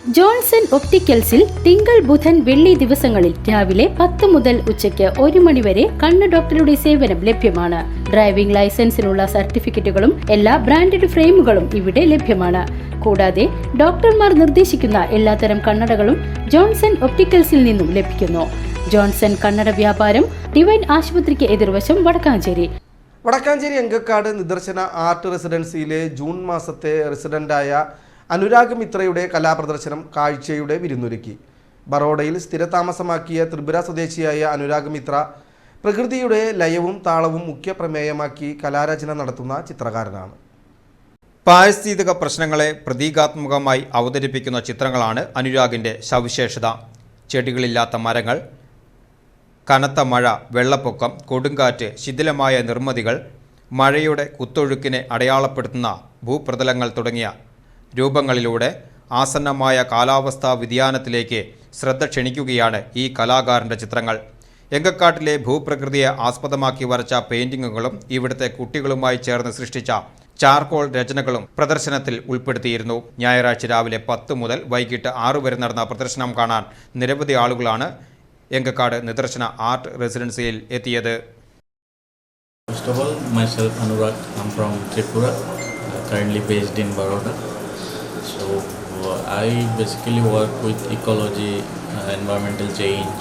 Johnson ഒപ്റ്റിക്കൽസിൽ തിങ്കൾ ബുധൻ വെള്ളി ദിവസങ്ങളിൽ രാവിലെ 10 മുതൽ ഉച്ചയ്ക്ക് 1 മണി വരെ കണ്ണ് ഡോക്ടറുടെ സേവനം ലഭ്യമാണ്. ഡ്രൈവിംഗ് ലൈസൻസിനുള്ള സർട്ടിഫിക്കറ്റുകളും എല്ലാ ബ്രാൻഡഡ് ഫ്രെയിമുകളും ഇവിടെ ലഭ്യമാണ്. കൂടാതെ ഡോക്ടർമാർ നിർദ്ദേശിക്കുന്ന എല്ലാത്തരം കണ്ണടകളും ജോൺസൺ ഒപ്റ്റിക്കൽസിൽ നിന്നും ലഭിക്കുന്നു. ജോൺസൺ കണ്ണട വ്യാപാരം ഡിവൈൻ ആശുപത്രിക്ക് എതിർവശം വടക്കാഞ്ചേരി. വടക്കാഞ്ചേരി അങ്കക്കാട് നിദർശന ആർട്ട് റെസിഡൻസിയിലെ ജൂൺ മാസത്തെ റെസിഡന്റായ അനുരാഗ് മിത്രയുടെ കലാപ്രദർശനം കാഴ്ചയുടെ വിരുന്നൊരുക്കി. ബറോഡയിൽ സ്ഥിരതാമസമാക്കിയ ത്രിപുര സ്വദേശിയായ അനുരാഗ് മിത്ര പ്രകൃതിയുടെ ലയവും താളവും മുഖ്യ പ്രമേയമാക്കി കലാരചന നടത്തുന്ന ചിത്രകാരനാണ്. പാരിസ്ഥിതിക പ്രശ്നങ്ങളെ പ്രതീകാത്മകമായി അവതരിപ്പിക്കുന്ന ചിത്രങ്ങളാണ് അനുരാഗിൻ്റെ സവിശേഷത. ചെടികളില്ലാത്ത മരങ്ങൾ, കനത്ത മഴ, വെള്ളപ്പൊക്കം, കൊടുങ്കാറ്റ്, ശിഥിലമായ നിർമ്മിതികൾ, മഴയുടെ കുത്തൊഴുക്കിനെ അടയാളപ്പെടുത്തുന്ന ഭൂപ്രതലങ്ങൾ തുടങ്ങിയ രൂപങ്ങളിലൂടെ ആസന്നമായ കാലാവസ്ഥാ വ്യതിയാനത്തിലേക്ക് ശ്രദ്ധ ക്ഷണിക്കുകയാണ് ഈ കലാകാരൻ്റെ ചിത്രങ്ങൾ. എങ്കക്കാട്ടിലെ ഭൂപ്രകൃതിയെ ആസ്പദമാക്കി വരച്ച പെയിൻറ്റിങ്ങുകളും ഇവിടുത്തെ കുട്ടികളുമായി ചേർന്ന് സൃഷ്ടിച്ച ചാർക്കോൾ രചനകളും പ്രദർശനത്തിൽ ഉൾപ്പെടുത്തിയിരുന്നു. ഞായറാഴ്ച രാവിലെ 10 മുതൽ വൈകിട്ട് 6 വരെ നടന്ന പ്രദർശനം കാണാൻ നിരവധി ആളുകളാണ് എങ്കക്കാട് നിദർശന ആർട്ട് റെസിഡൻസിയിൽ എത്തിയത്. First of all, myself Anurag, I'm from Tripura, currently based in Baroda. So I basically work with ecology, environmental change,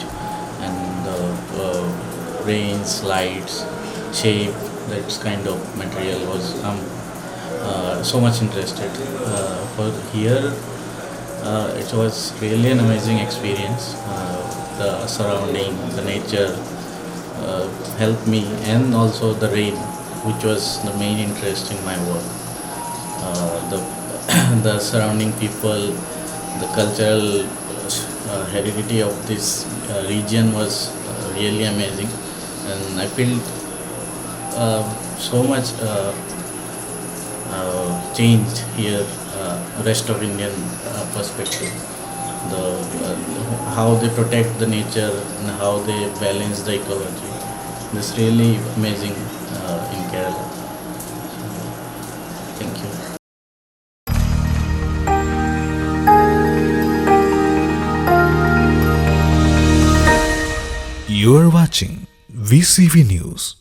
and rain, slides, shape. That kind of material was so much interested. For here, it was really an amazing experience. The surrounding, the nature helped me, and also the rain, which was the main interest in my work. The surrounding people, the cultural heredity of this region was really amazing, and I felt so much changed here, rest of Indian perspective. How they protect the nature and how they balance the ecology. This really amazing in Kerala. Thank you. You are watching VCV News.